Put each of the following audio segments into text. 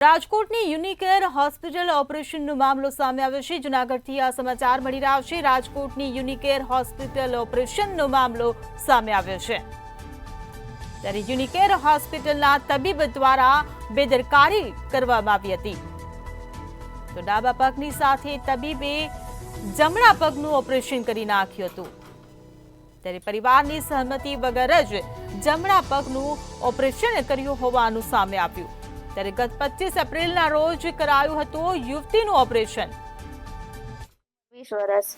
રાજકોટની યુનિકેર હોસ્પિટલ ઓપરેશનનો મામલો સામે આવ્યો છે। જૂનાગઢથી આ સમાચાર મળી રહ્યા છે। રાજકોટની યુનિકેર હોસ્પિટલ ઓપરેશનનો મામલો સામે આવ્યો છે। ત્યારે યુનિકેર હોસ્પિટલના તબીબ દ્વારા બેદરકારી કરવામાં આવી હતી। તો ડાબા પગની સાથે તબીબે જમણા પગનું ઓપરેશન કરી નાખ્યું હતું। ત્યારે પરિવારની સહમતિ વગર જ જમણા પગનું ઓપરેશન કર્યું હોવાનું સામે આવ્યું। ત્યારે ગત 25 એપ્રિલના રોજ કરાયું હતું યુવતીનું ઓપરેશન। 20 વર્ષ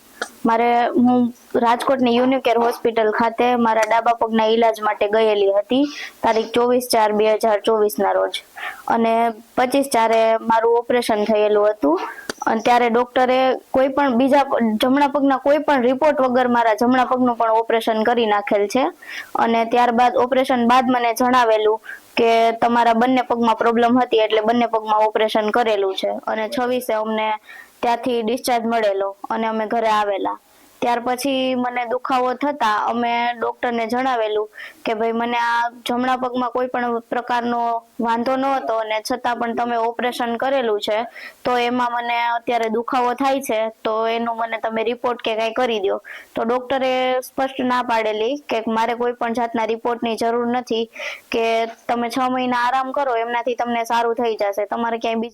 મારે હું રાજકોટની યુનિકેર હોસ્પિટલ ખાતે મારા ડાબા પગના ઈલાજ માટે ગયેલી હતી તારીખ 24/4/2024 ના રોજ અને 25/4 મારું ઓપરેશન થયેલું હતું અને ત્યારે ડોક્ટરે કોઈ પણ બીજા જમણા પગના કોઈ પણ રિપોર્ટ વગર મારા જમણા પગનું પણ ઓપરેશન કરી નાખેલ છે અને ત્યારબાદ ઓપરેશન બાદ મને જણાવેલું કે તમારા બંને પગમાં પ્રોબ્લેમ હતી એટલે બંને પગમાં ઓપરેશન કરેલું છે અને 26 અમને ત્યાંથી ડિસ્ચાર્જ મળેલો અને અમે ઘરે આવેલા। ત્યાર પછી મને દુખાવો થતા અમે ડોક્ટરને જણાવેલું કે ભાઈ મને આ જમણા પગમાં કોઈ પણ પ્રકારનો વાંધો ન હતો અને છતાં પણ તમે ઓપરેશન કરેલું છે તો એમાં મને અત્યારે દુખાવો થાય છે તો એનું મને તમે રિપોર્ટ કે કંઈ કરી દો। તો ડોક્ટરે સ્પષ્ટ ના પાડેલી કે મારે કોઈ પણ જાતના રિપોર્ટની જરૂર નથી કે તમે 6 મહિના આરામ કરો એમનાથી તમને સારું થઈ જશે, તમારે ક્યાંય બીજે